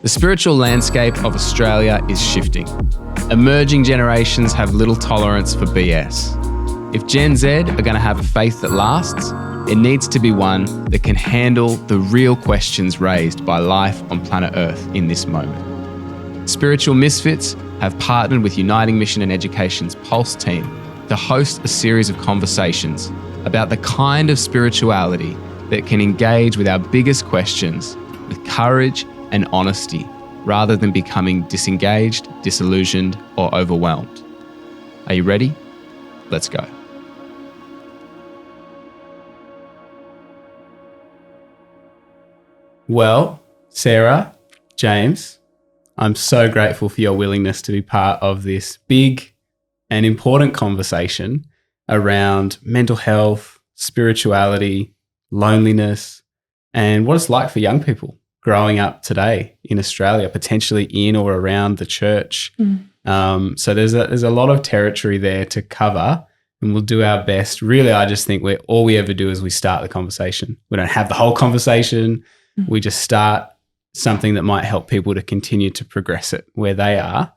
The spiritual landscape of Australia is shifting. Emerging generations have little tolerance for BS. If Gen Z are going to have a faith that lasts, it needs to be one that can handle the real questions raised by life on planet Earth in this moment. Spiritual Misfits have partnered with Uniting Mission and Education's Pulse team to host a series of conversations about the kind of spirituality that can engage with our biggest questions with courage and honesty, rather than becoming disengaged, disillusioned, or overwhelmed. Are you ready? Let's go. Well, Sarah, James, I'm so grateful for your willingness to be part of this big and important conversation around mental health, spirituality, loneliness, and what it's like for young people growing up today in Australia, potentially in or around the church. So there's a lot of territory there to cover, and we'll do our best. Really, I just think all we ever do is we start the conversation. We don't have the whole conversation. We just start something that might help people to continue to progress it where they are.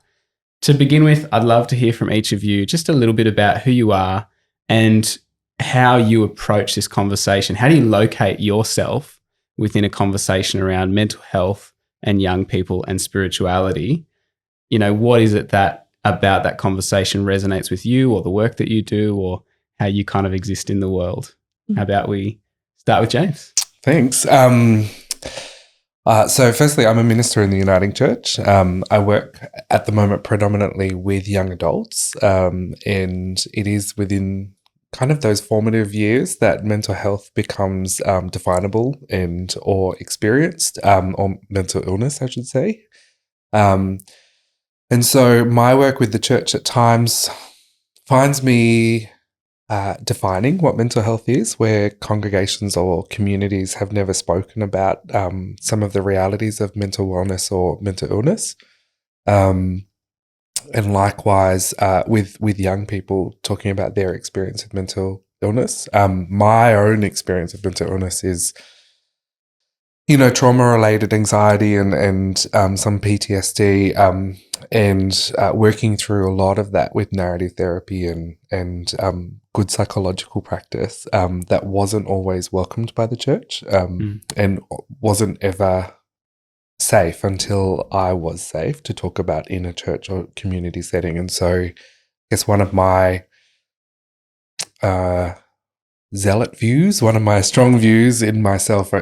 To begin with, I'd love to hear from each of you just a little bit about who you are and how you approach this conversation. How do you locate yourself within a conversation around mental health and young people and spirituality? You know, what is it that about that conversation resonates with you, or the work that you do, or how you kind of exist in the world? How about we start with James? Thanks. So firstly, I'm a minister in the Uniting Church. I work at the moment predominantly with young adults, and it is within kind of those formative years that mental health becomes definable or experienced, or mental illness, I should say. And so my work with the church at times finds me defining what mental health is, where congregations or communities have never spoken about some of the realities of mental wellness or mental illness. And likewise, with young people talking about their experience of mental illness. My own experience of mental illness is, trauma-related anxiety and some PTSD, and working through a lot of that with narrative therapy and good psychological practice that wasn't always welcomed by the church, and wasn't ever safe until I was safe to talk about in a church or community setting. And so I guess one of my zealot views, one of my strong views in myself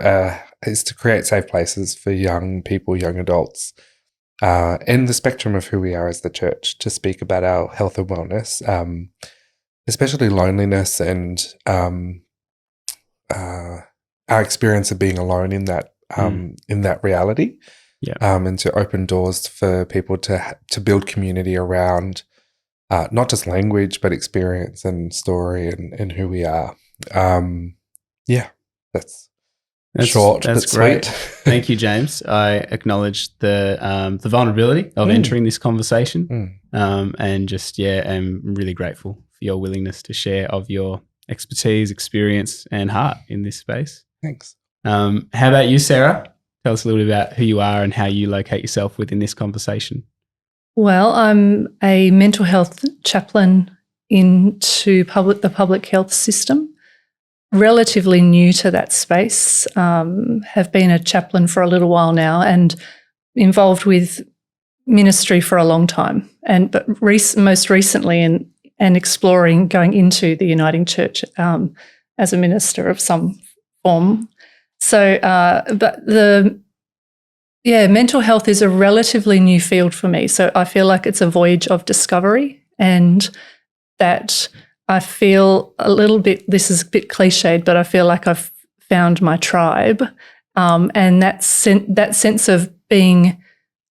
is to create safe places for young people, young adults, and the spectrum of who we are as the church, to speak about our health and wellness, especially loneliness and our experience of being alone in that reality. Yeah. And to open doors for people to build community around not just language, but experience and story and who we are. That's short. That's but great. Sweet. Thank you, James. I acknowledge the vulnerability of entering this conversation, and just I'm really grateful for your willingness to share of your expertise, experience, and heart in this space. Thanks. How about you, Sarah? Tell us a little bit about who you are and how you locate yourself within this conversation. Well, I'm a mental health chaplain into the public health system. Relatively new to that space, have been a chaplain for a little while now and involved with ministry for a long time, but most recently and exploring going into the Uniting Church as a minister of some form. So, mental health is a relatively new field for me. So I feel like it's a voyage of discovery, and that I feel a little bit, this is a bit cliched, but I feel like I've found my tribe, and that sense of being,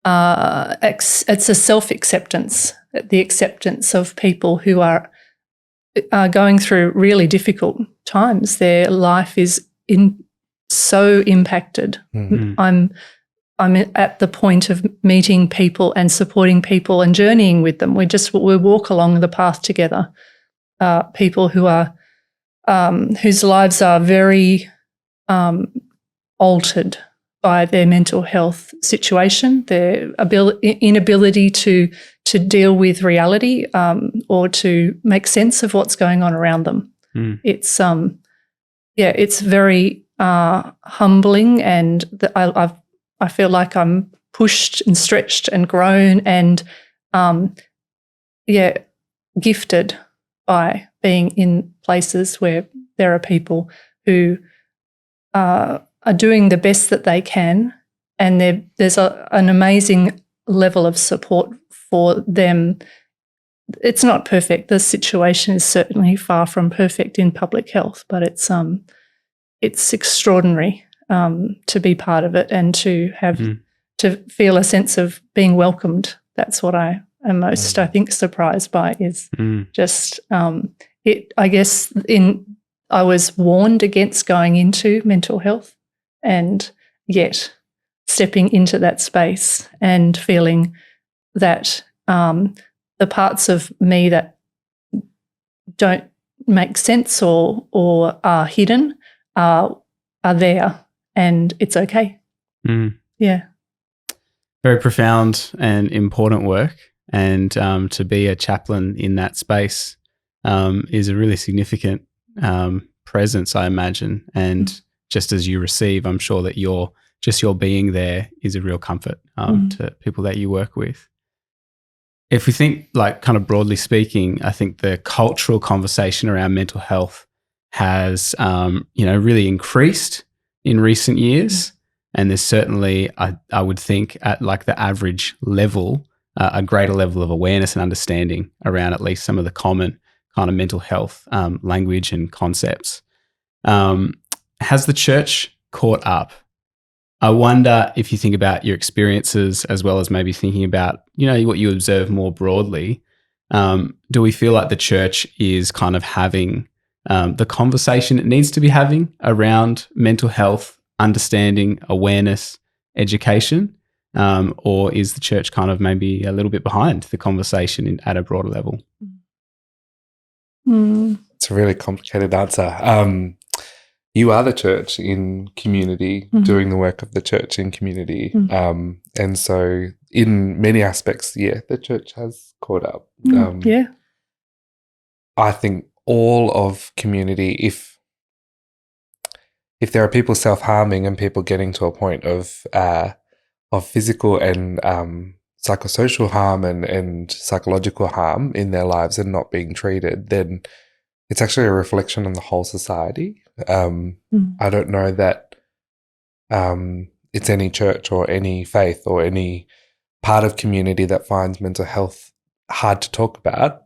it's a self-acceptance, the acceptance of people who are going through really difficult times. Their life is so impacted. I'm at the point of meeting people and supporting people and journeying with them. We walk along the path together. People who are whose lives are very altered by their mental health situation, their inability to deal with reality or to make sense of what's going on around them. It's it's very humbling, and I feel like I'm pushed and stretched and grown and gifted by being in places where there are people who are doing the best that they can, and there's an amazing level of support for them. It's not perfect. The situation is certainly far from perfect in public health, but it's extraordinary to be part of it and to have to feel a sense of being welcomed. That's what I am most, I think, surprised by is just it. I guess I was warned against going into mental health, and yet stepping into that space and feeling that the parts of me that don't make sense or are hidden are there, and it's okay. Yeah. Very profound and important work, and to be a chaplain in that space is a really significant presence, I imagine. And just as you receive, I'm sure that your being there is a real comfort to people that you work with. If we think, like, kind of broadly speaking, I think the cultural conversation around mental health has, really increased in recent years. And there's certainly, I would think, at like the average level, a greater level of awareness and understanding around at least some of the common kind of mental health language and concepts. Has the church caught up? I wonder if you think about your experiences as well as maybe thinking about, what you observe more broadly. Do we feel like the church is kind of having the conversation it needs to be having around mental health, understanding, awareness, education? Or is the church kind of maybe a little bit behind the conversation at a broader level? It's a really complicated answer. You are the church in community, doing the work of the church in community. And so in many aspects, the church has caught up. I think all of community, if there are people self-harming and people getting to a point of physical and psychosocial harm and psychological harm in their lives and not being treated, then it's actually a reflection on the whole society. I don't know that it's any church or any faith or any part of community that finds mental health hard to talk about.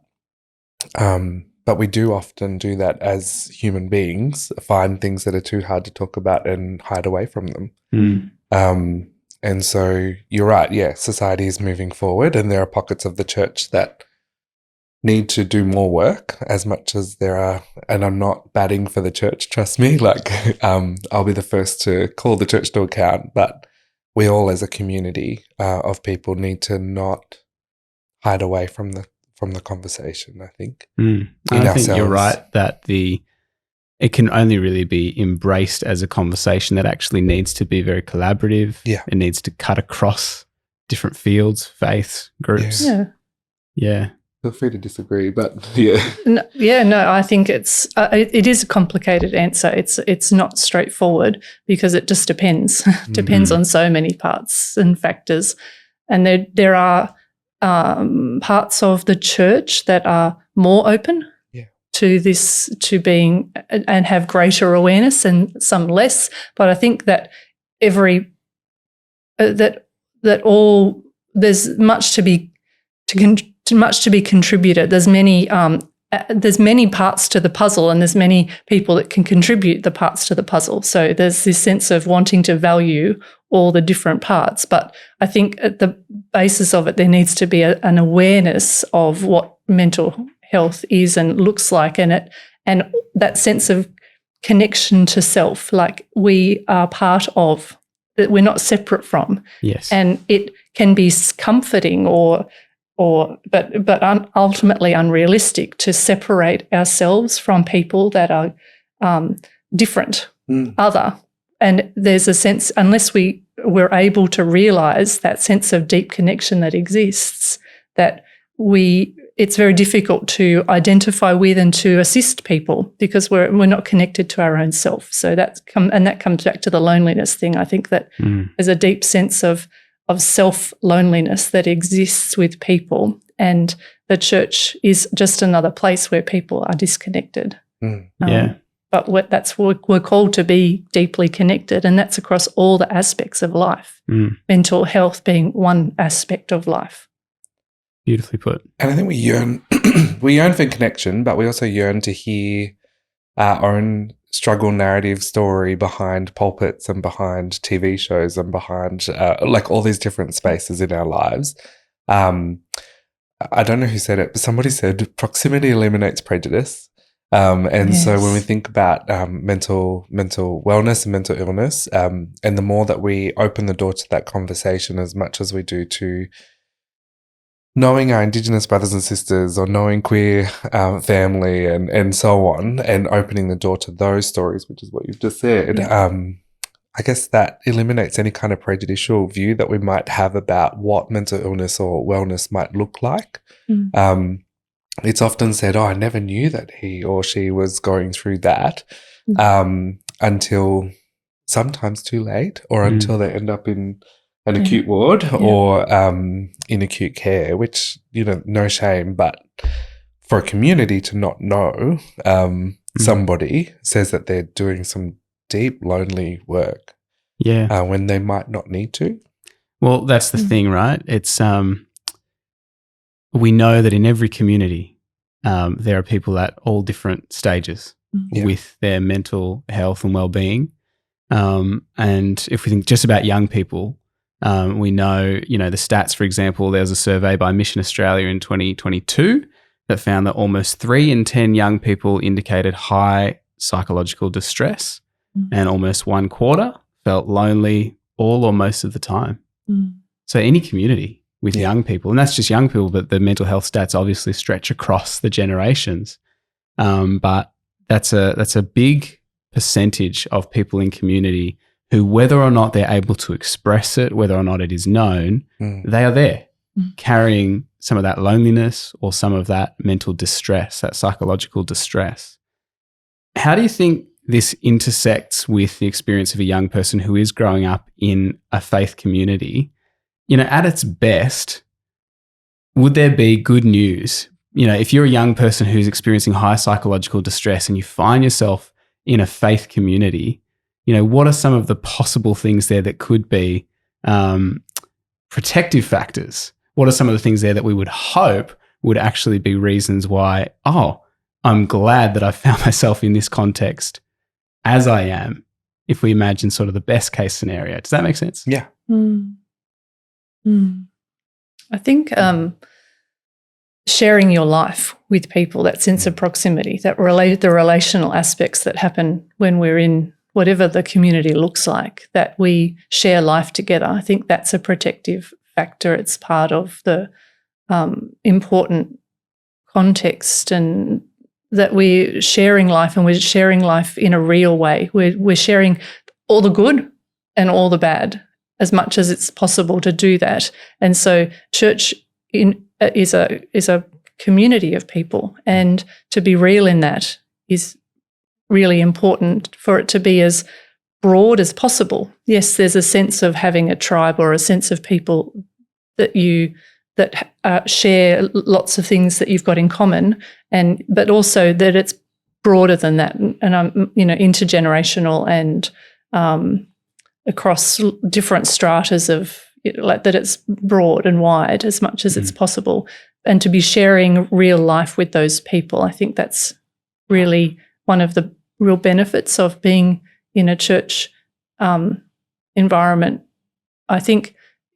But we do often do that as human beings, find things that are too hard to talk about and hide away from them. And so you're right, society is moving forward, and there are pockets of the church that need to do more work as much as there are, and I'm not batting for the church, trust me, I'll be the first to call the church to account, but we all as a community of people need to not hide away from the conversation, I think. I think you're right that it can only really be embraced as a conversation that actually needs to be very collaborative. Yeah. It needs to cut across different fields, faiths, groups. Yeah. Feel free to disagree, but I think it is a complicated answer. It's not straightforward because it just depends. Depends on so many parts and factors. And there are parts of the church that are more open to this, to being and have greater awareness, and some less. But I think that there's much to be contributed. There's many parts to the puzzle, and there's many people that can contribute the parts to the puzzle. So there's this sense of wanting to value all the different parts. But I think at the basis of it, there needs to be an awareness of what mental health is and looks like, and that sense of connection to self, like we are part of, that we're not separate from. Yes. And it can be comforting but ultimately unrealistic to separate ourselves from people that are different, other, and there's a sense, unless we're able to realise that sense of deep connection that exists, that it's very difficult to identify with and to assist people because we're not connected to our own self. So that comes back to the loneliness thing. I think that there's a deep sense of self-loneliness that exists with people, and the church is just another place where people are disconnected. But we're called to be deeply connected, and that's across all the aspects of life, mental health being one aspect of life. Beautifully put. And I think we yearn for connection, but we also yearn to hear our own struggle narrative story behind pulpits and behind TV shows and behind like all these different spaces in our lives. I don't know who said it, but somebody said proximity eliminates prejudice. So when we think about mental wellness and mental illness, and the more that we open the door to that conversation as much as we do to knowing our Indigenous brothers and sisters or knowing queer family and so on, and opening the door to those stories, which is what you've just said, I guess that eliminates any kind of prejudicial view that we might have about what mental illness or wellness might look like. It's often said, I never knew that he or she was going through that until sometimes too late, or until they end up in an acute ward or in acute care, which, no shame, but for a community to not know somebody says that they're doing some deep, lonely work when they might not need to. Well, that's the thing, right? It's we know that in every community there are people at all different stages with their mental health and well-being. And if we think just about young people, we know, the stats, for example, there was a survey by Mission Australia in 2022 that found that almost 3 in 10 young people indicated high psychological distress, and almost 1/4 felt lonely all or most of the time. So any community with young people, and that's just young people, but the mental health stats obviously stretch across the generations. But that's a big percentage of people in community who, whether or not they're able to express it, whether or not it is known, they are there carrying some of that loneliness or some of that mental distress, that psychological distress. How do you think this intersects with the experience of a young person who is growing up in a faith community? At its best, would there be good news? If you're a young person who's experiencing high psychological distress and you find yourself in a faith community, what are some of the possible things there that could be protective factors? What are some of the things there that we would hope would actually be reasons why, I'm glad that I found myself in this context as I am, if we imagine sort of the best case scenario? Does that make sense? Yeah. I think sharing your life with people, that sense of proximity, the relational aspects that happen when we're in whatever the community looks like, that we share life together. I think that's a protective factor. It's part of the important context, and that we're sharing life, and we're sharing life in a real way. We're sharing all the good and all the bad, as much as it's possible to do that. And so church is a community of people, and to be real in that is really important, for it to be as broad as possible. Yes, there's a sense of having a tribe or a sense of people that share lots of things that you've got in common, but also that it's broader than that, and intergenerational and across different stratas of that it's broad and wide as much as it's possible, and to be sharing real life with those people. I think that's really one of the real benefits of being in a church environment. I think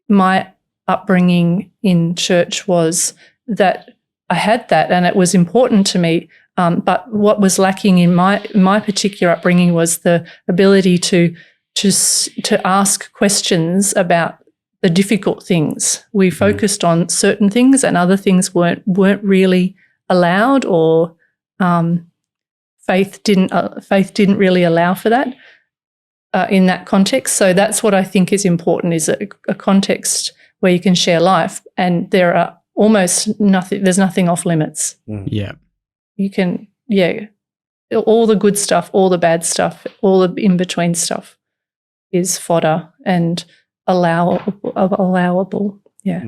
my upbringing in church was that I had that, and it was important to me. But what was lacking in my particular upbringing was the ability to ask questions about the difficult things. We focused on certain things, and other things weren't really allowed, or faith didn't really allow for that. in that context. So that's what I think is important, is a context where you can share life, and there are almost nothing, there's nothing off limits. Yeah. You can, all the good stuff, all the bad stuff, all the in-between stuff is fodder and allowable. Yeah.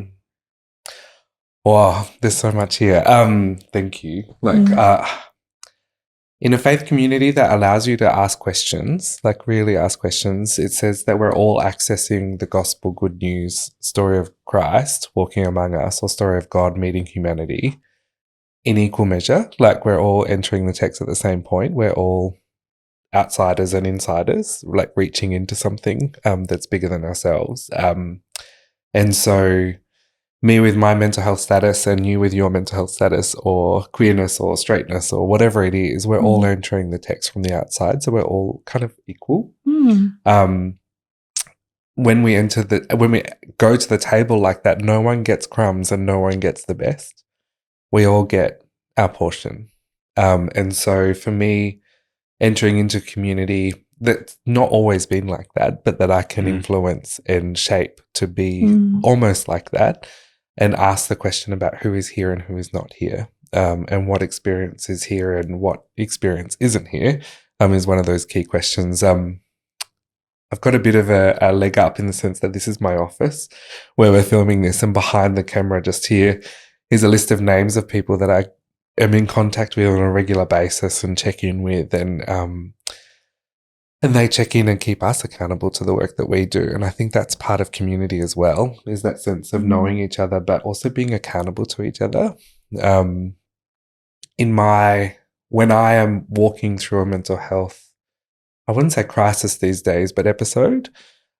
Wow, there's so much here. Thank you. In a faith community that allows you to ask questions, like really ask questions, it says that we're all accessing the gospel good news story of Christ walking among us, or story of God meeting humanity in equal measure. Like we're all entering the text at the same point. We're all outsiders and insiders, like reaching into something that's bigger than ourselves. And so me with my mental health status and you with your mental health status, or queerness or straightness or whatever it is, we're all entering the text from the outside. So we're all kind of equal. When we go to the table like that, no one gets crumbs and no one gets the best. We all get our portion. And so for me, entering into community that's not always been like that, but that I can influence and shape to be almost like that, and ask the question about who is here and who is not here, and what experience is here and what experience isn't here, is one of those key questions. I've got a bit of a leg up in the sense that this is my office where we're filming this, and behind the camera just here is a list of names of people that I am in contact with on a regular basis and check in with, and they check in and keep us accountable to the work that we do. And I think that's part of community as well, is that sense of knowing each other, but also being accountable to each other. When I am walking through a mental health, I wouldn't say crisis these days, but episode,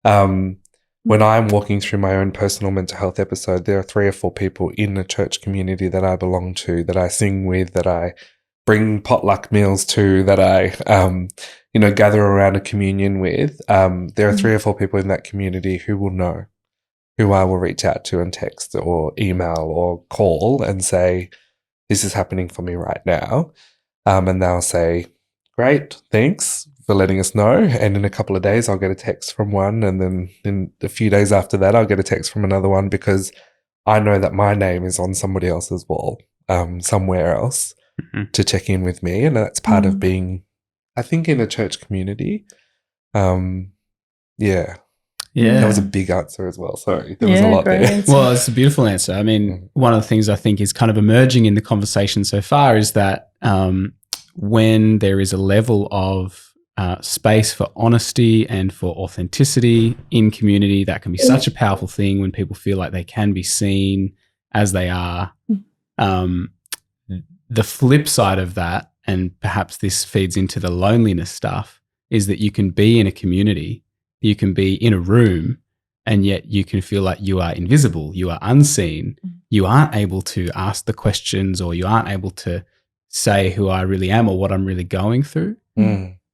when I'm walking through my own personal mental health episode, there are 3 or 4 people in the church community that I belong to, that I sing with, that I bring potluck meals to, that I, gather around a communion with. There are 3 or 4 people in that community who will know, who I will reach out to and text or email or call and say, this is happening for me right now. And they'll say, great, thanks for letting us know. And in a couple of days, I'll get a text from one. And then in a few days after that, I'll get a text from another one, because I know that my name is on somebody else's wall somewhere else to check in with me. And that's part of being, I think, in a church community. Yeah. That was a big answer as well. Sorry, there was a lot there. Answer. Well, it's a beautiful answer. I mean, one of the things I think is kind of emerging in the conversation so far is that when there is a level of space for honesty and for authenticity in community, that can be such a powerful thing when people feel like they can be seen as they are. The flip side of that, and perhaps this feeds into the loneliness stuff, is that you can be in a community, you can be in a room, and yet you can feel like you are invisible, you are unseen, you aren't able to ask the questions, or you aren't able to say who I really am or what I'm really going through.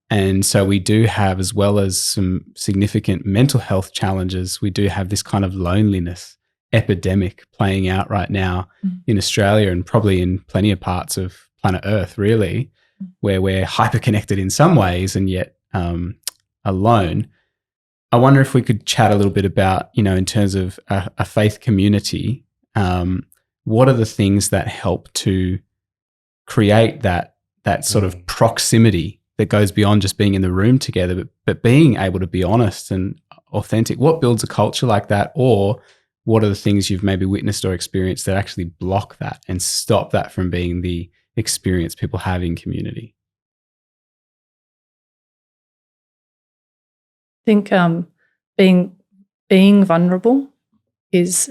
And so we do have, as well as some significant mental health challenges, we do have this kind of loneliness epidemic playing out right now in Australia, and probably in plenty of parts of planet Earth, really, where we're hyper-connected in some ways and yet alone. I wonder if we could chat a little bit about, in terms of a faith community, what are the things that help to create that sort of proximity that goes beyond just being in the room together, but being able to be honest and authentic? What builds a culture like that? Or what are the things you've maybe witnessed or experienced that actually block that and stop that from being the experience people have in community? I think being vulnerable is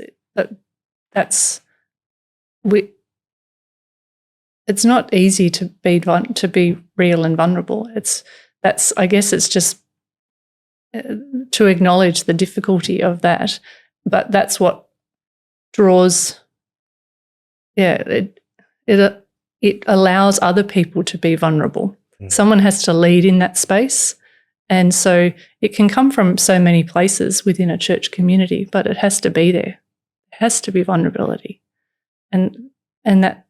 it's not easy to be real and vulnerable. I guess it's just to acknowledge the difficulty of that, but that's what draws. It allows other people to be vulnerable. Someone has to lead in that space. And so it can come from so many places within a church community, but it has to be there. It has to be vulnerability. And that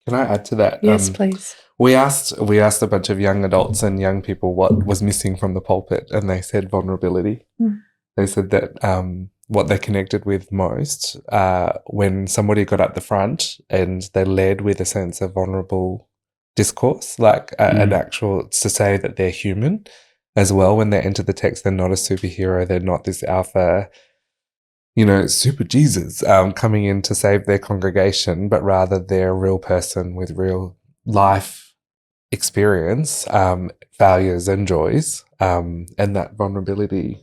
Can I add to that? Yes, please. We asked a bunch of young adults and young people what was missing from the pulpit, and they said vulnerability. They said that what they connected with most when somebody got up the front and they led with a sense of vulnerable discourse, like an actual to say that they're human as well. When they enter the text, they're not a superhero. They're not this alpha, super Jesus coming in to save their congregation, but rather they're a real person with real life experience, failures and joys, and that vulnerability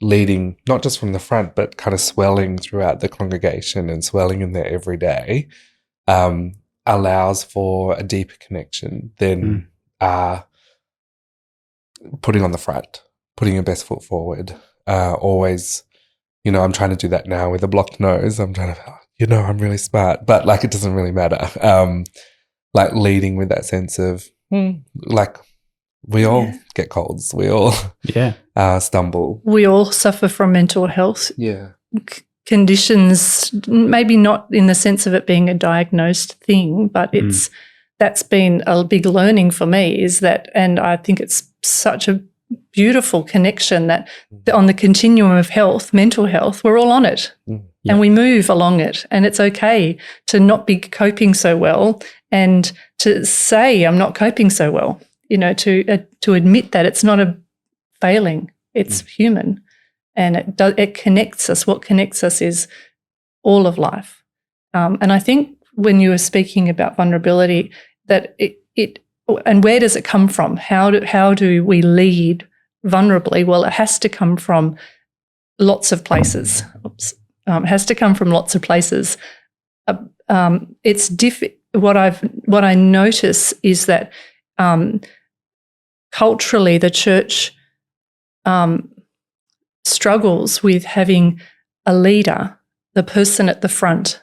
leading not just from the front, but kind of swelling throughout the congregation and swelling in their everyday, allows for a deeper connection than putting on the front, putting your best foot forward. Always, I'm trying to do that now with a blocked nose. I'm trying to, I'm really smart, but like it doesn't really matter. Like leading with that sense of like we all get colds, we all stumble. We all suffer from mental health conditions, maybe not in the sense of it being a diagnosed thing, but that's been a big learning for me is that, and I think it's such a beautiful connection that on the continuum of health, mental health, we're all on it and we move along it, and it's okay to not be coping so well and to say I'm not coping so well, to admit that it's not a failing, it's human, and it connects us. What connects us is all of life. And I think when you were speaking about vulnerability, that it and where does it come from? How do we lead vulnerably? Well, it has to come from lots of places. It has to come from lots of places. It's what I notice is that culturally the church struggles with having a leader, the person at the front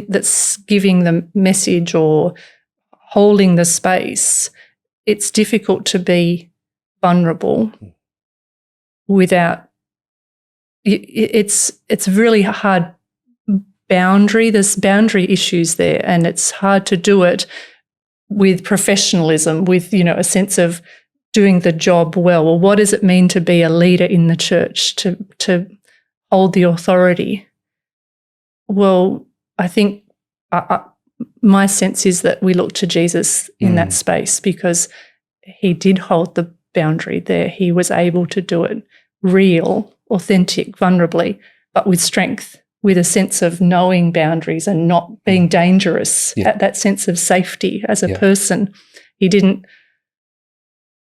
that's giving the message or holding the space. It's difficult to be vulnerable without. It's really hard boundary. There's boundary issues there, and it's hard to do it with professionalism, with a sense of doing the job well. Well, what does it mean to be a leader in the church, to hold the authority? Well, I think my sense is that we look to Jesus in that space because he did hold the boundary there. He was able to do it real, authentic, vulnerably, but with strength, with a sense of knowing boundaries and not being dangerous, at that sense of safety as a person. He didn't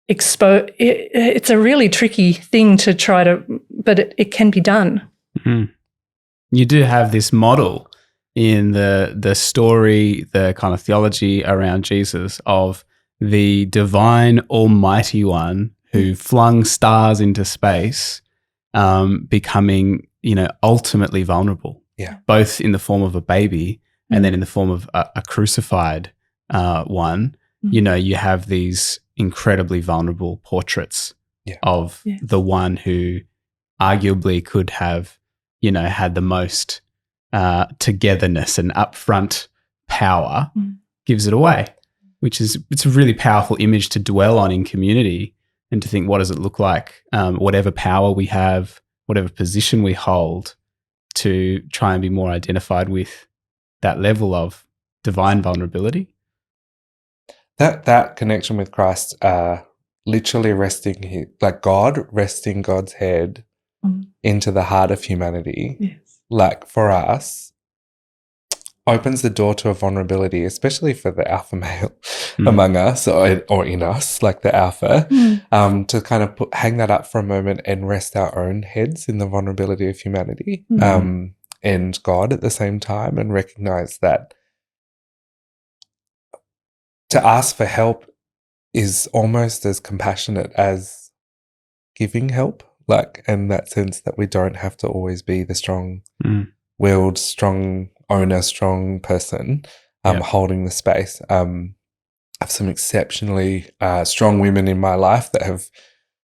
expose. It's a really tricky thing to try to, but it can be done. You do have this model in the story, the kind of theology around Jesus of the divine almighty one who flung stars into space, becoming, ultimately vulnerable, both in the form of a baby and then in the form of a crucified one. You have these incredibly vulnerable portraits of the one who arguably could have, had the most togetherness and upfront power, gives it away, it's a really powerful image to dwell on in community and to think, what does it look like, whatever power we have, whatever position we hold, to try and be more identified with that level of divine vulnerability. That connection with Christ, literally resting, like God resting God's head into the heart of humanity, like for us, opens the door to a vulnerability, especially for the alpha male among us or in us, like the alpha, to kind of hang that up for a moment and rest our own heads in the vulnerability of humanity and God at the same time, and recognize that to ask for help is almost as compassionate as giving help, like in that sense that we don't have to always be the strong-willed, strong owner, strong person holding the space. I have some exceptionally strong women in my life that have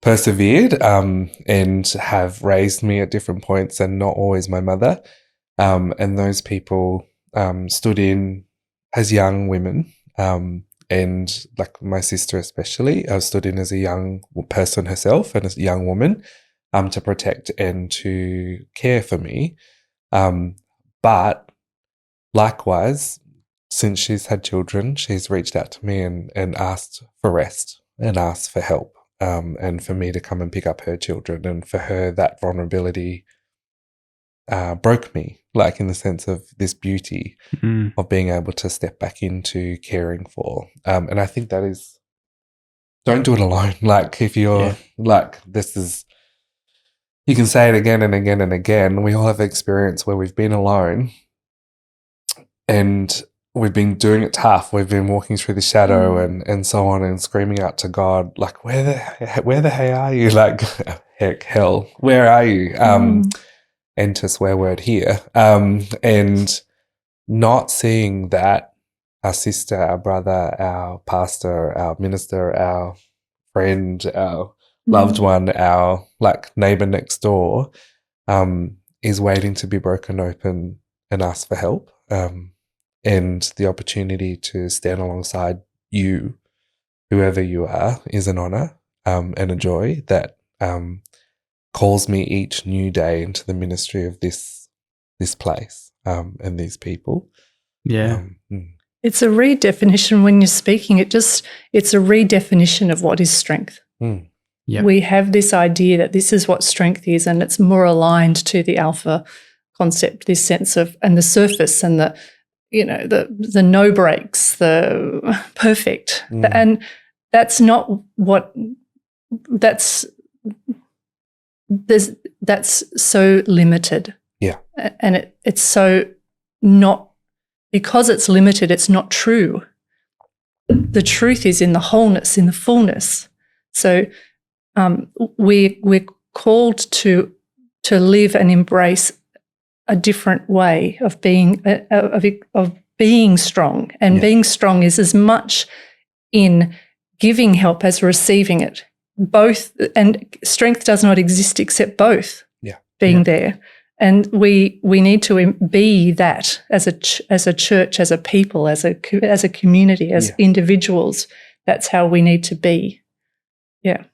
persevered and have raised me at different points, and not always my mother. And those people stood in has young women, and like my sister especially, stood in as a young person herself and as a young woman, to protect and to care for me. But likewise, since she's had children, she's reached out to me and asked for rest and asked for help, and for me to come and pick up her children. And for her, that vulnerability broke me, like in the sense of this beauty of being able to step back into caring for. And I think that is, don't do it alone. Like if you're like, this is, you can say it again and again and again. We all have experience where we've been alone and we've been doing it tough. We've been walking through the shadow and so on, and screaming out to God, like, where the hey are you? Like, heck, hell, where are you? Enter swear word here. And not seeing that our sister, our brother, our pastor, our minister, our friend, our loved one, our like neighbor next door, is waiting to be broken open and ask for help. And the opportunity to stand alongside you, whoever you are, is an honor and a joy that calls me each new day into the ministry of this place and these people. Yeah. It's a redefinition when you're speaking. It's a redefinition of what is strength. Yep. We have this idea that this is what strength is, and it's more aligned to the alpha concept, this sense of, and the surface and the, you know, the no breaks, the perfect. And that's not what, that's so limited. Yeah. And it's so not, because it's limited, it's not true. The truth is in the wholeness, in the fullness. So we're called to live and embrace a different way of being strong, and being strong is as much in giving help as receiving it. Both, and strength does not exist except both being there. And we need to be that as a church, as a people, as a community, as individuals. That's how we need to be. Yeah.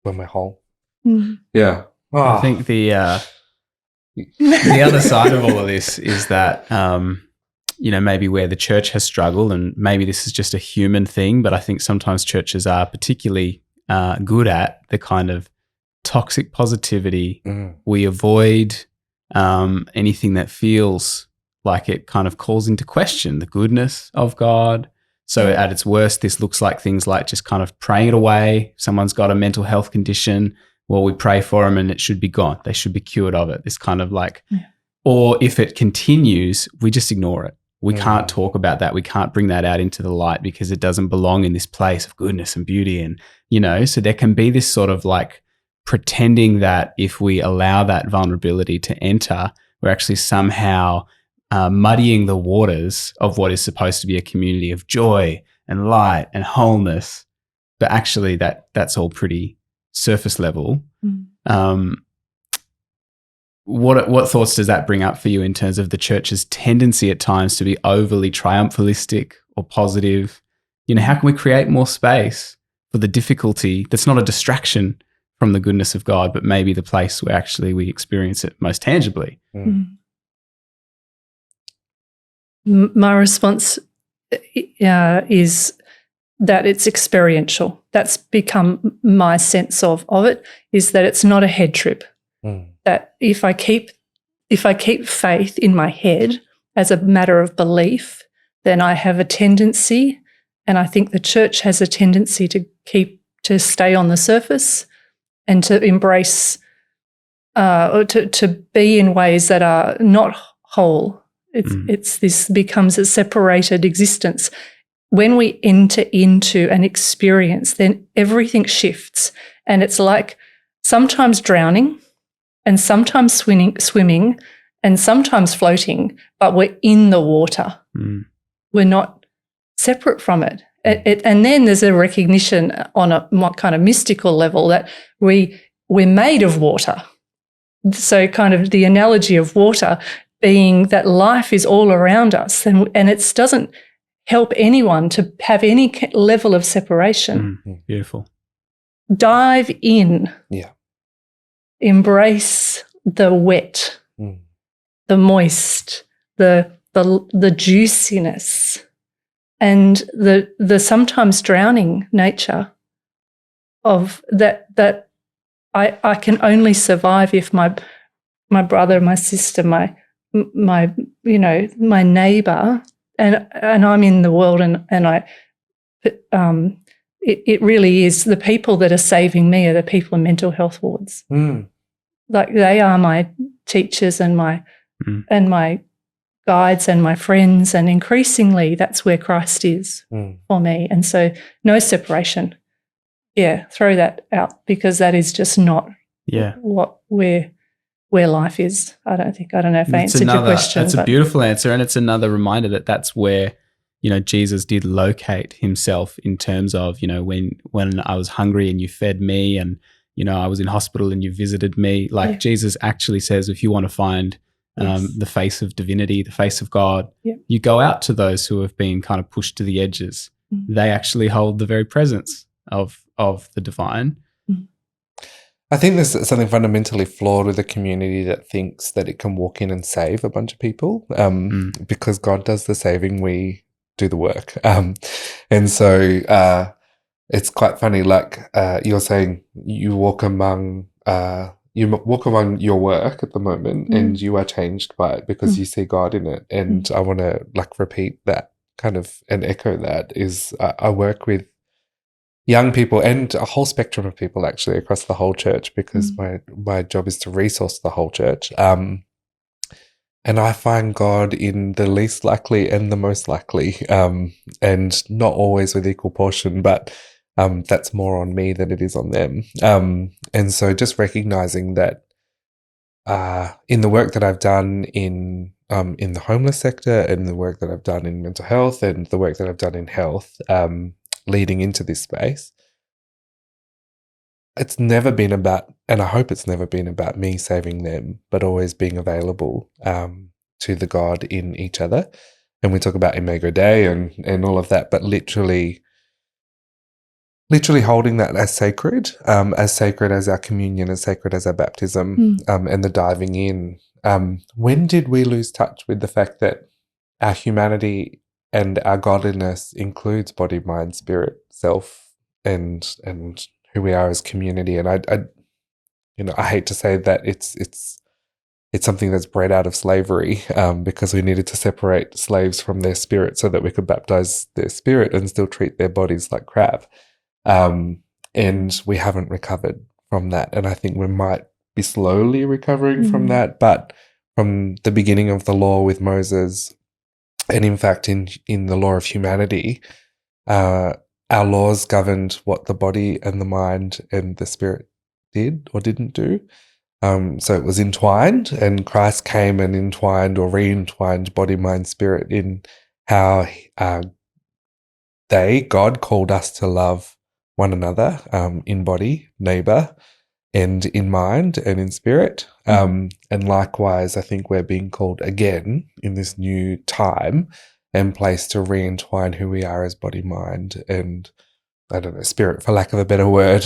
When we're whole. Yeah. Oh. I think the other side of all of this is that, maybe where the church has struggled, and maybe this is just a human thing, but I think sometimes churches are particularly good at the kind of toxic positivity. We avoid anything that feels like it kind of calls into question the goodness of God. So at its worst, this looks like things like just kind of praying it away. Someone's got a mental health condition. Well, we pray for them and it should be gone. They should be cured of it. This kind of like, or if it continues, we just ignore it. We can't talk about that. We can't bring that out into the light because it doesn't belong in this place of goodness and beauty. And, so there can be this sort of like pretending that if we allow that vulnerability to enter, we're actually somehow muddying the waters of what is supposed to be a community of joy and light and wholeness. But actually that's all pretty surface level. What thoughts does that bring up for you in terms of the church's tendency at times to be overly triumphalistic or positive? How can we create more space for the difficulty that's not a distraction from the goodness of God, but maybe the place where actually we experience it most tangibly? My response is that it's experiential. That's become my sense of it, is that it's not a head trip. That if I keep faith in my head as a matter of belief, then I have a tendency, and I think the church has a tendency to stay on the surface and to embrace or to be in ways that are not whole. It's this becomes a separated existence. When we enter into an experience, then everything shifts, and it's like sometimes drowning and sometimes swimming and sometimes floating, but we're in the water. We're not separate from it. And then there's a recognition on a kind of mystical level that we're made of water. So kind of the analogy of water being that life is all around us, and it doesn't help anyone to have any level of separation. Beautiful. Dive in. Yeah. Embrace the wet, the moist, the juiciness, and the sometimes drowning nature of that I can only survive if my brother, my sister, my neighbor, and I'm in the world, and it really is the people that are saving me are the people in mental health wards. Like they are my teachers and my guides and my friends, and increasingly that's where Christ is for me. And so no separation. Yeah, throw that out, because that is just not where life is. I don't know if I answered your question. That's a beautiful answer, and it's another reminder that that's where Jesus did locate himself in terms of when I was hungry and you fed me, and I was in hospital and you visited me. Like Jesus actually says, if you want to find the face of divinity, the face of God, you go out to those who have been kind of pushed to the edges. They actually hold the very presence of the divine. I think there's something fundamentally flawed with a community that thinks that it can walk in and save a bunch of people, because God does the saving, we do the work. And so it's quite funny, like you're saying you walk among your work at the moment and you are changed by it because you see God in it. And I want to repeat that kind of and echo that is I work with young people and a whole spectrum of people actually across the whole church, because my job is to resource the whole church. And I find God in the least likely and the most likely, and not always with equal portion, but that's more on me than it is on them. And so just recognizing that in the work that I've done in the homeless sector, and the work that I've done in mental health, and the work that I've done in health, leading into this space, it's never been about, and I hope it's never been about me saving them, but always being available to the God in each other. And we talk about Imago Dei and all of that, but literally holding that as sacred as our communion, as sacred as our baptism, and the diving in. When did we lose touch with the fact that our humanity and our godliness includes body, mind, spirit, self, and who we are as community? And I hate to say that it's something that's bred out of slavery, because we needed to separate slaves from their spirit so that we could baptize their spirit and still treat their bodies like crap. And we haven't recovered from that. And I think we might be slowly recovering from that. But from the beginning of the law with Moses, and in fact in the law of humanity, our laws governed what the body and the mind and the spirit did or didn't do. So it was entwined, and Christ came and entwined or re-entwined body, mind, spirit in how God called us to love one another, in body, neighbor, and in mind and in spirit. And likewise, I think we're being called again in this new time and place to re-entwine who we are as body, mind, and spirit, for lack of a better word.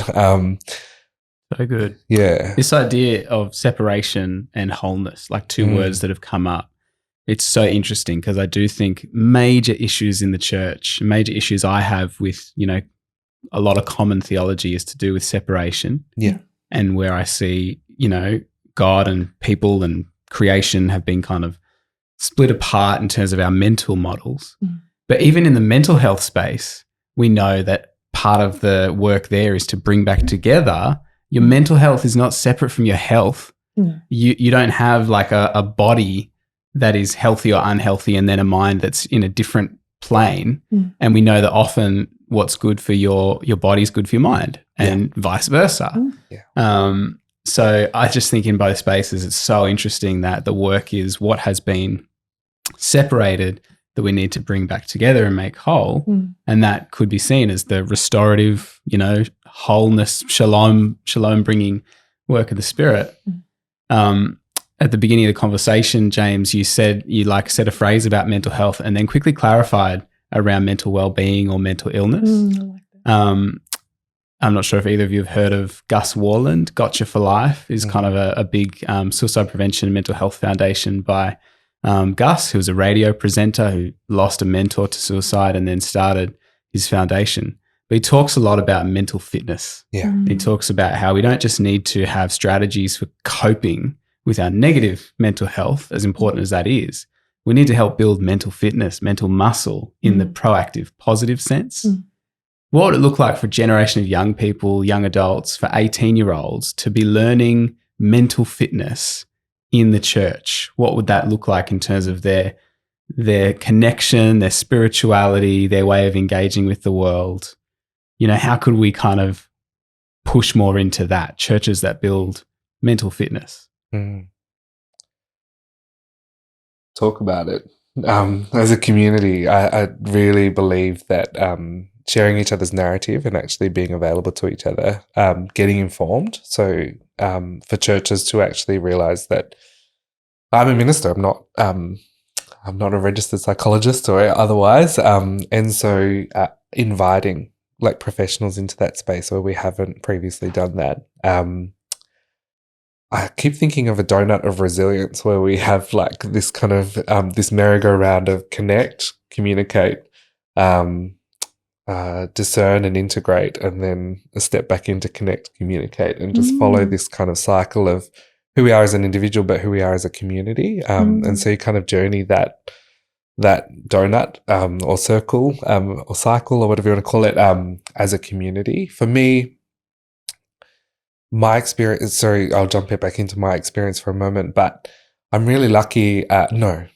So good. Yeah. This idea of separation and wholeness, like two words that have come up. It's so interesting, because I do think major issues in the church, major issues I have with, a lot of common theology is to do with separation. Yeah. And where I see, God and people and creation have been kind of split apart in terms of our mental models. But even in the mental health space, we know that part of the work there is to bring back together. Your mental health is not separate from your health. You don't have like a body that is healthy or unhealthy and then a mind that's in a different plane. And we know that often what's good for your body is good for your mind, and vice versa. So I just think in both spaces, it's so interesting that the work is what has been separated that we need to bring back together and make whole. And that could be seen as the restorative, wholeness, shalom bringing work of the Spirit. At the beginning of the conversation, James, you said a phrase about mental health and then quickly clarified around mental well-being or mental illness. I like that. I'm not sure if either of you have heard of Gus Worland. Gotcha for Life is kind of a big suicide prevention and mental health foundation by Gus, who was a radio presenter who lost a mentor to suicide and then started his foundation. But he talks a lot about mental fitness. Yeah. He talks about how we don't just need to have strategies for coping with our negative mental health, as important as that is. We need to help build mental fitness, mental muscle in the proactive, positive sense. What would it look like for a generation of young people, young adults, for 18-year-olds to be learning mental fitness in the church? What would that look like in terms of their connection, their spirituality, their way of engaging with the world? You know, how could we kind of push more into that, churches that build mental fitness? Talk about it. As a community, I really believe that sharing each other's narrative and actually being available to each other, getting informed. So for churches to actually realize that I'm a minister, I'm not a registered psychologist or otherwise, and so inviting like professionals into that space where we haven't previously done that. I keep thinking of a donut of resilience where we have like this kind of this merry-go-round of connect, communicate, discern and integrate, and then a step back into connect, communicate, and just follow this kind of cycle of who we are as an individual, but who we are as a community. And so you kind of journey that donut or circle or cycle or whatever you want to call it as a community. For me, my experience, sorry, I'll jump it back into my experience for a moment, but I'm really lucky. I'm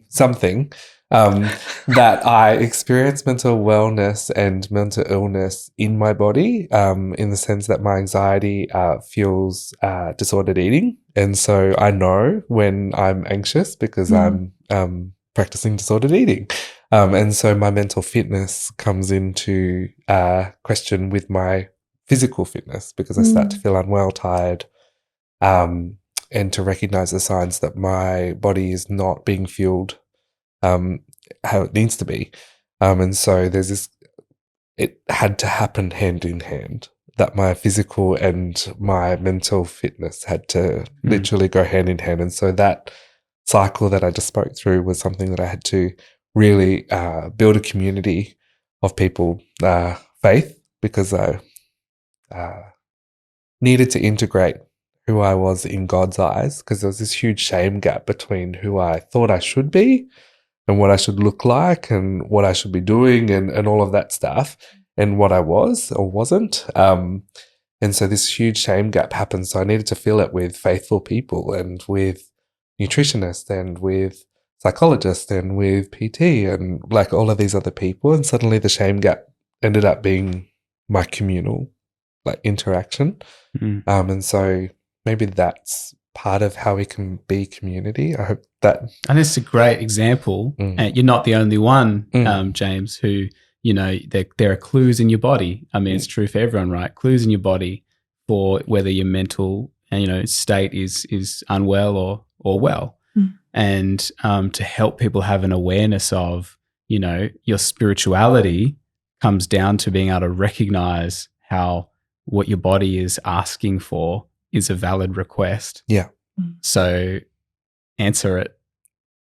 something that I experience mental wellness and mental illness in my body in the sense that my anxiety fuels disordered eating. And so I know when I'm anxious because I'm practicing disordered eating. And so my mental fitness comes into question with my physical fitness because I start to feel unwell, tired, and to recognize the signs that my body is not being fueled how it needs to be. And so there's this, it had to happen hand in hand, that my physical and my mental fitness had to literally go hand in hand. And so that cycle that I just spoke through was something that I had to really build a community of people, faith, because I needed to integrate who I was in God's eyes, because there was this huge shame gap between who I thought I should be and what I should look like and what I should be doing and all of that stuff, and what I was or wasn't. And so this huge shame gap happened. So I needed to fill it with faithful people and with nutritionists and with psychologists and with PT and like all of these other people. And suddenly the shame gap ended up being my communal like interaction. And so maybe that's part of how we can be community. I hope that. And it's a great example. And you're not the only one, James, who, you know, there are clues in your body. I mean, it's true for everyone, right? Clues in your body for whether your mental, you know, state is unwell or well. And to help people have an awareness of, you know, your spirituality comes down to being able to recognize how what your body is asking for is a valid request. Yeah. So answer it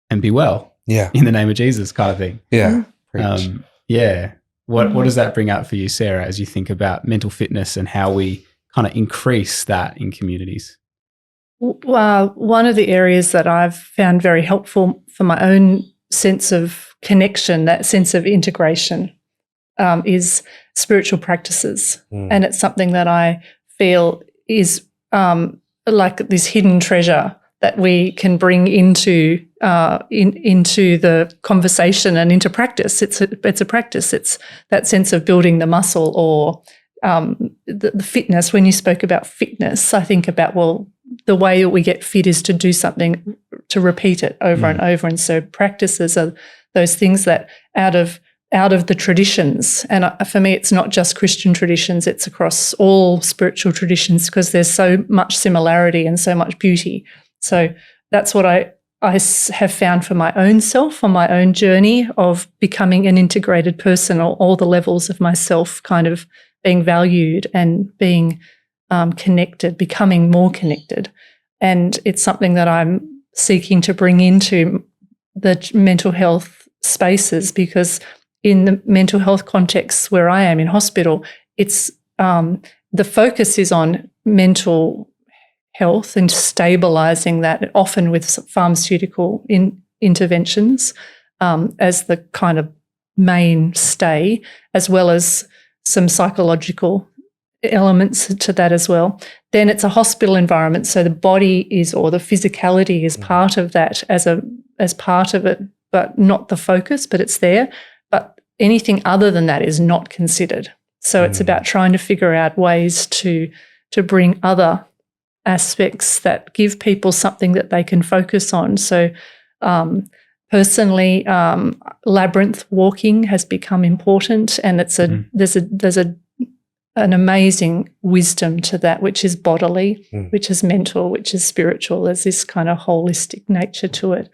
and be well. Yeah. In the name of Jesus, kind of thing. Yeah. Yeah. What does that bring up for you, Sarah, as you think about mental fitness and how we kind of increase that in communities? One of the areas that I've found very helpful for my own sense of connection, that sense of integration, is spiritual practices. And it's something that I feel is like this hidden treasure that we can bring into the conversation and into practice. It's a practice. It's that sense of building the muscle or the fitness. When you spoke about fitness, I think about, well, the way that we get fit is to do something, to repeat it over and over. And so practices are those things that out of the traditions. And for me, it's not just Christian traditions, it's across all spiritual traditions because there's so much similarity and so much beauty. So that's what I have found for my own self on my own journey of becoming an integrated person, or all the levels of myself kind of being valued and being connected, becoming more connected. And it's something that I'm seeking to bring into the mental health spaces, because in the mental health contexts where I am in hospital, it's the focus is on mental health and stabilising that, often with pharmaceutical interventions as the kind of mainstay, as well as some psychological elements to that as well. Then it's a hospital environment, so the body is, or the physicality is part of that as part of it, but not the focus, but it's there. But anything other than that is not considered. So it's about trying to figure out ways to bring other aspects that give people something that they can focus on. So personally, labyrinth walking has become important, and it's there's an amazing wisdom to that, which is bodily, which is mental, which is spiritual. There's this kind of holistic nature to it.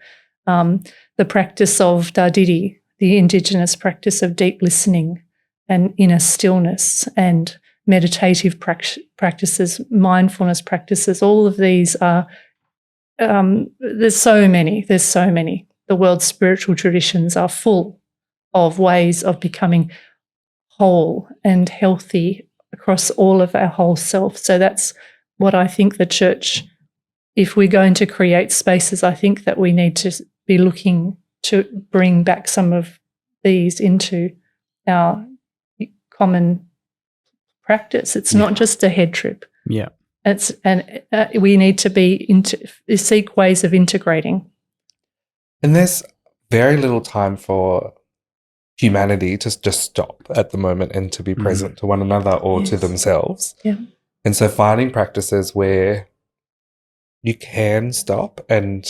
The practice of Dardidi, the Indigenous practice of deep listening and inner stillness, and meditative practices, mindfulness practices, all of these are, there's so many. The world's spiritual traditions are full of ways of becoming whole and healthy across all of our whole self. So that's what I think the church, if we're going to create spaces, I think that we need to be looking to bring back some of these into our common practice. It's not just a head trip. Yeah. We need to seek ways of integrating. And there's very little time for humanity to just stop at the moment and to be present to one another or to themselves. Yeah. And so finding practices where you can stop, and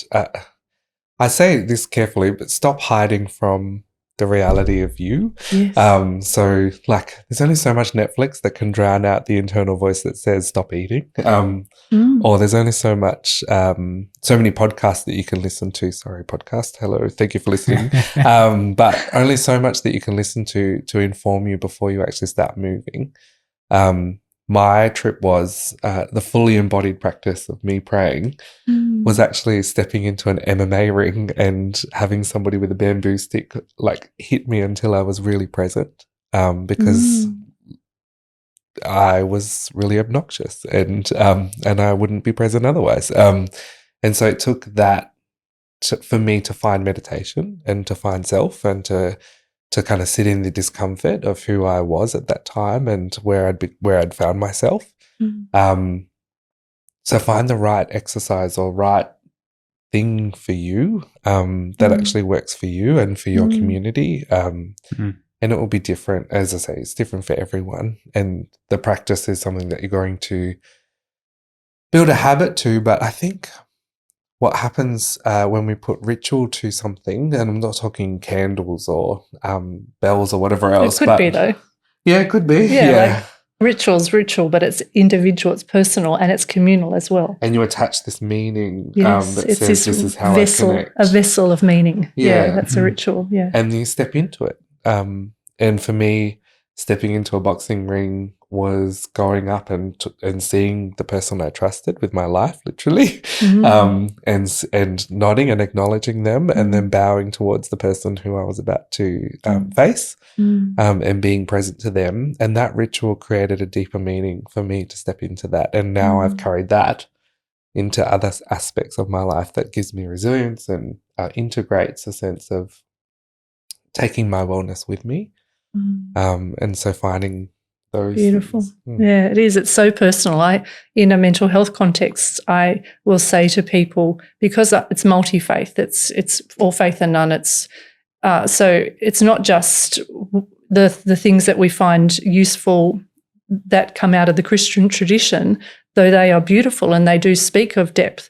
I say this carefully, but stop hiding from the reality of you. Yes. So like there's only so much Netflix that can drown out the internal voice that says stop eating. Or there's only so much, so many podcasts that you can listen to. Sorry, podcast. Hello. Thank you for listening. But only so much that you can listen to inform you before you actually start moving. My trip was the fully embodied practice of me praying was actually stepping into an MMA ring and having somebody with a bamboo stick like hit me until I was really present, because I was really obnoxious and I wouldn't be present otherwise. And so it took that for me to find meditation and to find self and to kind of sit in the discomfort of who I was at that time and where I'd found myself. So find the right exercise or right thing for you that actually works for you and for your community. And it will be different. As I say, it's different for everyone. And the practice is something that you're going to build a habit to. But I think what happens when we put ritual to something, and I'm not talking candles or bells or whatever else. It could be though. Yeah, it could be. Yeah. Like ritual's ritual, but it's individual, it's personal, and it's communal as well. And you attach this meaning yes, that it's says this is how vessel, I connect. a vessel of meaning. Yeah. That's a ritual. Yeah. And you step into it. And for me, stepping into a boxing ring was going up and seeing the person I trusted with my life, literally, and nodding and acknowledging them, and then bowing towards the person who I was about to face, and being present to them. And that ritual created a deeper meaning for me to step into that. And now I've carried that into other aspects of my life that gives me resilience and integrates a sense of taking my wellness with me. And so finding those beautiful things. Yeah, it is. It's so personal. In a mental health context, I will say to people, because it's multi-faith, it's all faith and none, it's so it's not just the things that we find useful that come out of the Christian tradition, though they are beautiful and they do speak of depth.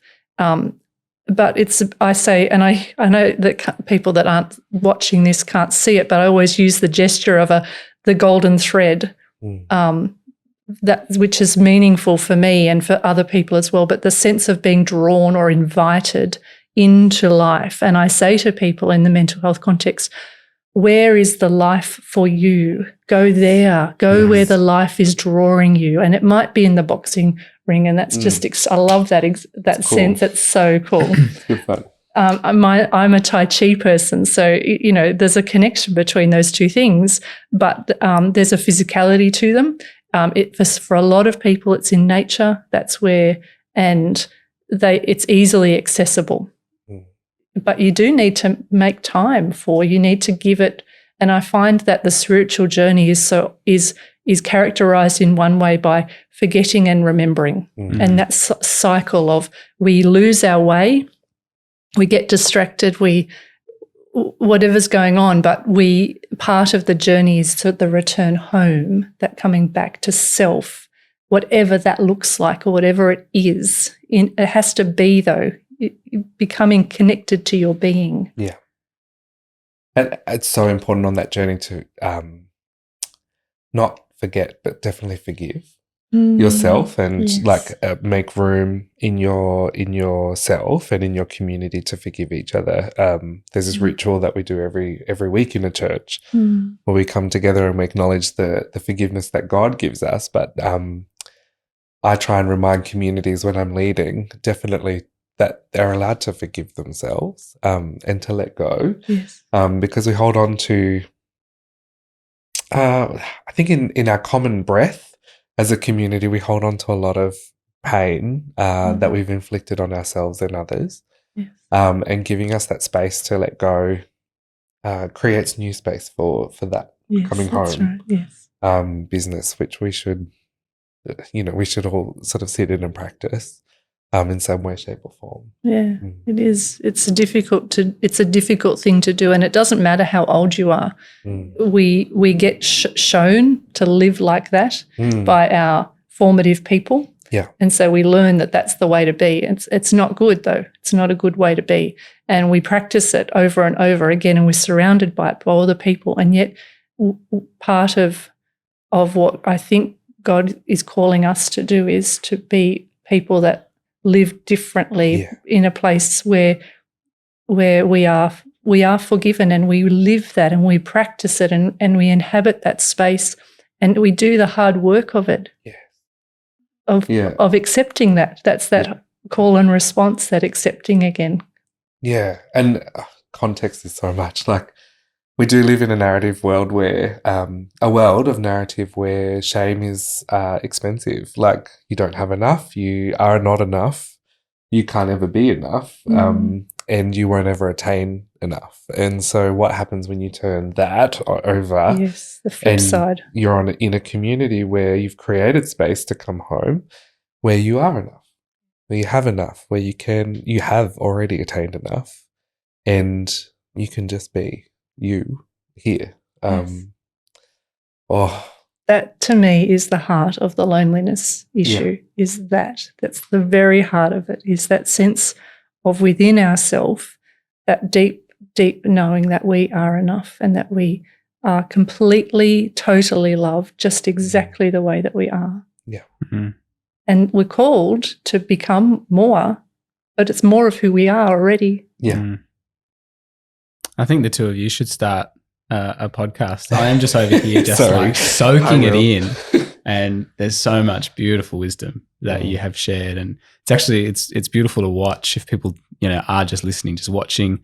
But I say, and I know that people that aren't watching this can't see it, but I always use the gesture of the golden thread, that which is meaningful for me and for other people as well. But the sense of being drawn or invited into life. And I say to people in the mental health context, where is the life for you? Go there. Go where the life is drawing you. And it might be in the boxing ring. And that's just, I love that sense. It's so cool. Good fun. I'm a Tai Chi person. So, there's a connection between those two things, but there's a physicality to them. For a lot of people, it's in nature. That's where, and it's easily accessible. But you do need to make time you need to give it. And I find that the spiritual journey is characterized in one way by forgetting and remembering. And that cycle of we lose our way, we get distracted, whatever's going on, but part of the journey is to the return home, that coming back to self, whatever that looks like or whatever it is. It has to be, though, becoming connected to your being. Yeah. And it's so important on that journey to not forget, but definitely forgive yourself and make room in yourself and in your community to forgive each other. There's this ritual that we do every week in a church where we come together and we acknowledge the forgiveness that God gives us. But I try and remind communities when I'm leading, definitely, that they're allowed to forgive themselves and to let go. Yes. Because we hold on to, I think in our common breath as a community, we hold on to a lot of pain that we've inflicted on ourselves and others. Yes. And giving us that space to let go creates new space for that coming home business, which we should all sort of sit in and practice. In some way, shape, or form. Yeah, it is. It's a difficult thing to do, and it doesn't matter how old you are. We get shown to live like that by our formative people. Yeah, and so we learn that that's the way to be. It's not good, though. It's not a good way to be, and we practice it over and over again, and we're surrounded by it by all the people, and yet part of what I think God is calling us to do is to be people that live differently in a place where we are forgiven, and we live that and we practice it and we inhabit that space, and we do the hard work of it. Of accepting that. That's that call and response, that accepting again. Yeah. And context is so much. Like, we do live in a narrative world where a world of narrative where shame is expensive. Like, you don't have enough, you are not enough, you can't ever be enough, and you won't ever attain enough. And so what happens when you turn that over? Yes, the flip side. You're in a community where you've created space to come home, where you are enough, where you have enough, where you have already attained enough, and you can just be you here. That to me is the heart of the loneliness issue. Is that's the very heart of it, is that sense of within ourselves, that deep knowing that we are enough and that we are completely, totally loved just exactly the way that we are. And we're called to become more, but it's more of who we are already. I think the two of you should start a podcast. I am just over here just like soaking it in, and there's so much beautiful wisdom that you have shared, and it's beautiful to watch if people are just listening, just watching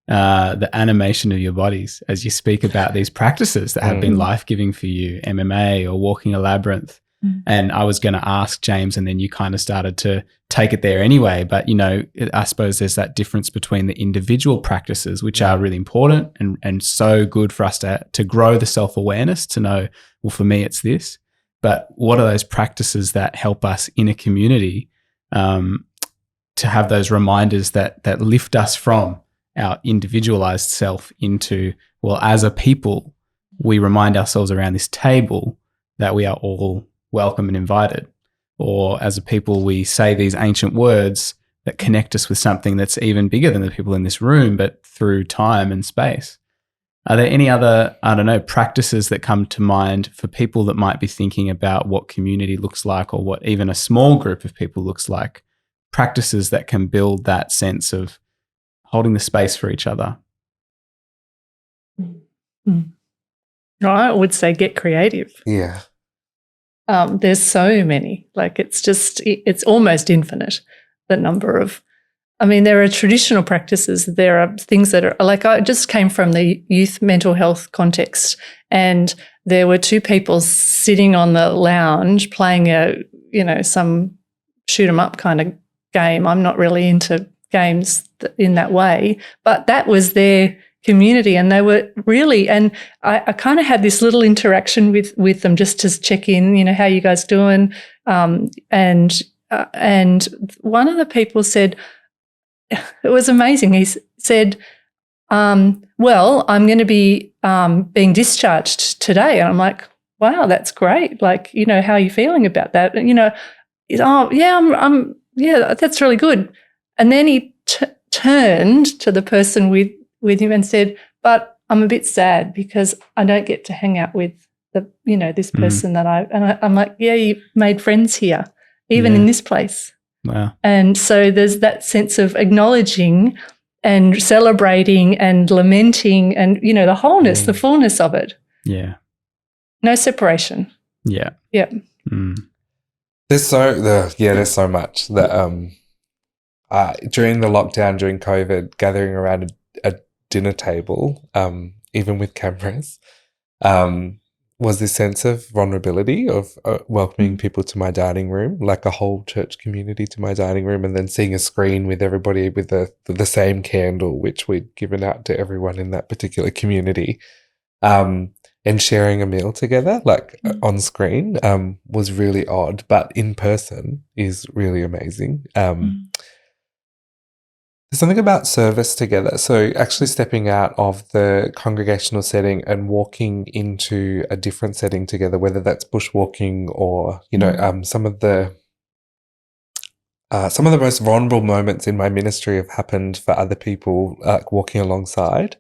the animation of your bodies as you speak about these practices that have been life-giving for you, MMA or walking a labyrinth. And I was going to ask James, and then you kind of started to take it there anyway. But, I suppose there's that difference between the individual practices, which are really important and so good for us to grow the self-awareness, to know, well, for me, it's this. But what are those practices that help us in a community to have those reminders that lift us from our individualized self into, well, as a people, we remind ourselves around this table that we are all welcome and invited. Or as a people, we say these ancient words that connect us with something that's even bigger than the people in this room, but through time and space. Are there any other, practices that come to mind for people that might be thinking about what community looks like, or what even a small group of people looks like? Practices that can build that sense of holding the space for each other? I would say get creative. Yeah. There's so many. Like it's almost infinite, the number of. I mean, there are traditional practices. There are things that are like I just came from the youth mental health context, and there were two people sitting on the lounge playing some shoot 'em up kind of game. I'm not really into games in that way, but that was their community, and they were really. And I kind of had this little interaction with them just to check in. How you guys doing? And one of the people said. It was amazing. He said, well, I'm going to be being discharged today. And I'm like, wow, that's great. Like, how are you feeling about that? And, oh, yeah, yeah, that's really good. And then he turned to the person with him and said, but I'm a bit sad because I don't get to hang out with this person I'm like, yeah, you made friends here, even in this place. Wow. And so there's that sense of acknowledging and celebrating and lamenting and, the wholeness, the fullness of it. Yeah. No separation. Yeah. Yeah. There's so much that during the lockdown, during COVID, gathering around a dinner table, even with cameras, was this sense of vulnerability of welcoming people to my dining room, like a whole church community to my dining room, and then seeing a screen with everybody with the same candle, which we'd given out to everyone in that particular community, and sharing a meal together, like on screen, was really odd, but in person is really amazing. There's something about service together. So actually stepping out of the congregational setting and walking into a different setting together, whether that's bushwalking or, some of the most vulnerable moments in my ministry have happened for other people, like walking alongside.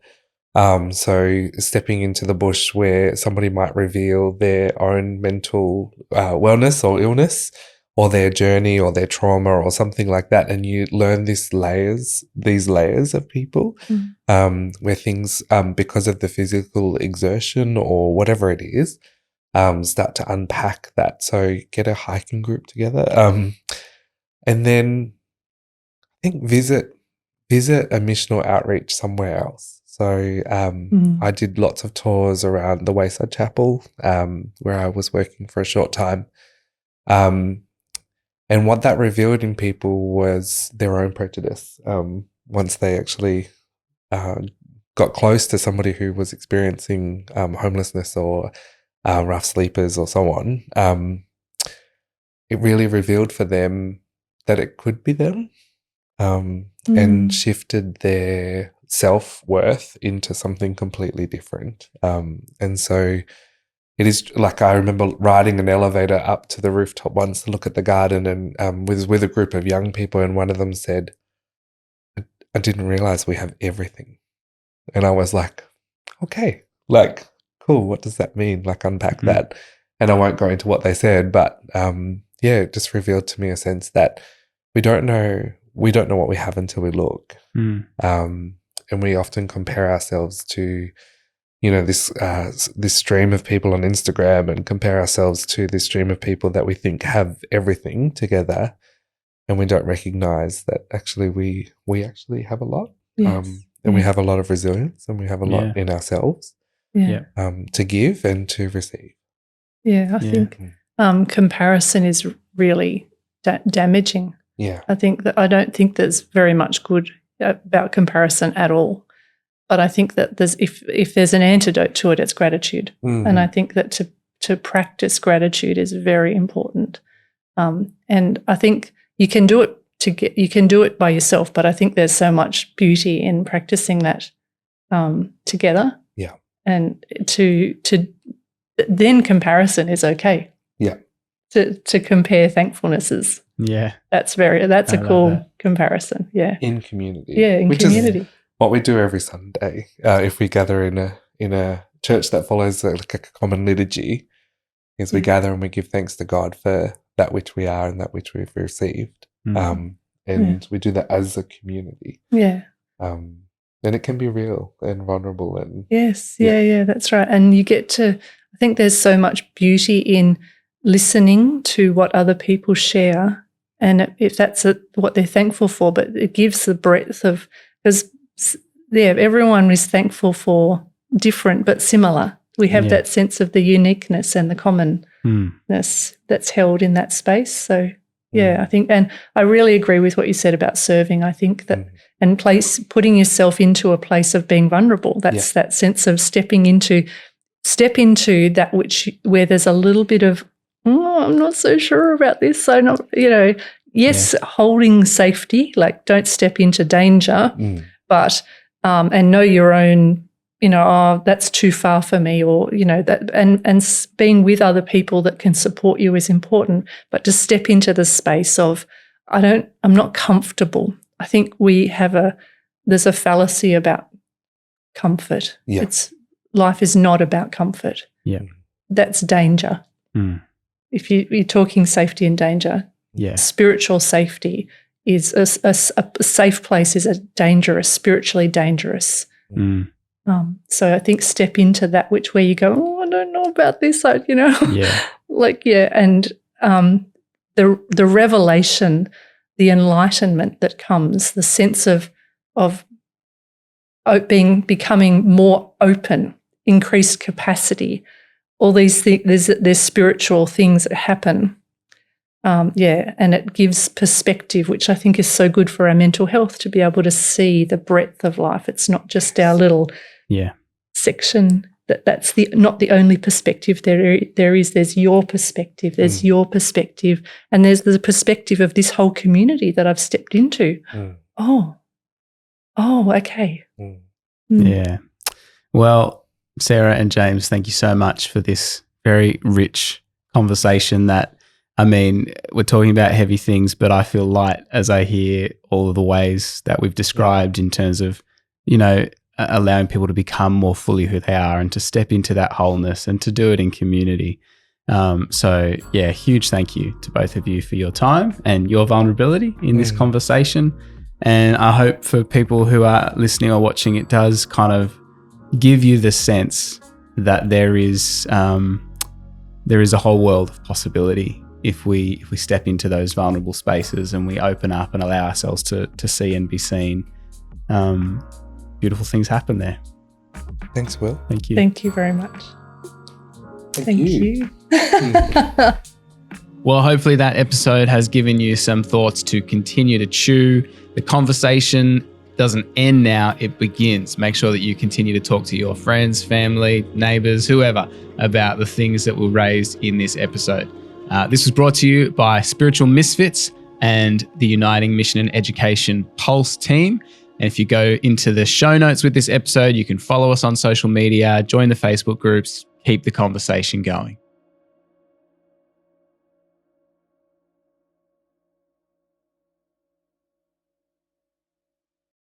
So stepping into the bush where somebody might reveal their own mental wellness or illness, or their journey or their trauma or something like that. And you learn these layers of people where things, because of the physical exertion or whatever it is, start to unpack that. So get a hiking group together. And then I think visit a missional outreach somewhere else. So I did lots of tours around the Wayside Chapel, where I was working for a short time. And what that revealed in people was their own prejudice. Once they actually got close to somebody who was experiencing homelessness or rough sleepers or so on, it really revealed for them that it could be them, and shifted their self-worth into something completely different. And so it is like, I remember riding an elevator up to the rooftop once to look at the garden, and with a group of young people, and one of them said, I didn't realize we have everything. And I was like, okay, like, cool, what does that mean? Like, unpack that. And I won't go into what they said, but it just revealed to me a sense that we don't know what we have until we look. And we often compare ourselves to this stream of people on Instagram, and compare ourselves to this stream of people that we think have everything together, and we don't recognize that actually we actually have a lot, and we have a lot of resilience, and we have a lot in ourselves to give and to receive. I think comparison is really damaging. I don't think there's very much good about comparison at all. But I think that if there's an antidote to it, it's gratitude. And I think that to practice gratitude is very important. And I think you can do it by yourself, but I think there's so much beauty in practicing that together. Yeah. And to then comparison is okay. Yeah. To compare thankfulnesses. Yeah. That's a cool comparison. Yeah. In community. Yeah, in community. What we do every Sunday, if we gather in a church that follows like a common liturgy, is we gather and we give thanks to God for that which we are and that which we've received. And we do that as a community. Yeah. And it can be real and vulnerable. And Yes, yeah, that's right. And you get to, I think there's so much beauty in listening to what other people share, and if that's what they're thankful for, but it gives the breadth of, because, everyone is thankful for different but similar. We have that sense of the uniqueness and the commonness that's held in that space. So, I think, and I really agree with what you said about serving. I think that, and putting yourself into a place of being vulnerable. That's that sense of step into that where there's a little bit of, I'm not so sure about this. So not, holding safety, like don't step into danger, but and know your own, that's too far for me, or that, and being with other people that can support you is important. But to step into the space of, I'm not comfortable. I think there's a fallacy about comfort. Yeah. Life is not about comfort. Yeah. That's danger. If you're talking safety and danger, spiritual safety is a safe place is spiritually dangerous. So I think step into that where you go, I don't know about this, and the revelation, the enlightenment that comes, the sense of becoming more open, increased capacity, all these things, there's spiritual things that happen. And it gives perspective, which I think is so good for our mental health, to be able to see the breadth of life. It's not just our little section. That's not the only perspective there's your perspective, there's your perspective, and there's the perspective of this whole community that I've stepped into. Oh, okay. Yeah. Well, Sarah and James, thank you so much for this very rich conversation that, we're talking about heavy things, but I feel light as I hear all of the ways that we've described in terms of, allowing people to become more fully who they are and to step into that wholeness and to do it in community. Huge thank you to both of you for your time and your vulnerability in this conversation. And I hope for people who are listening or watching, it does kind of give you the sense that there is a whole world of possibility if we step into those vulnerable spaces and we open up and allow ourselves to see and be seen. Beautiful things happen there. Thanks, Will. Thank you. Thank you very much. Thank you. Well, hopefully that episode has given you some thoughts to continue to chew. The conversation doesn't end now, it begins. Make sure that you continue to talk to your friends, family, neighbors, whoever, about the things that were raised in this episode. This was brought to you by Spiritual Misfits and the Uniting Mission and Education Pulse team. And if you go into the show notes with this episode, you can follow us on social media, join the Facebook groups, keep the conversation going.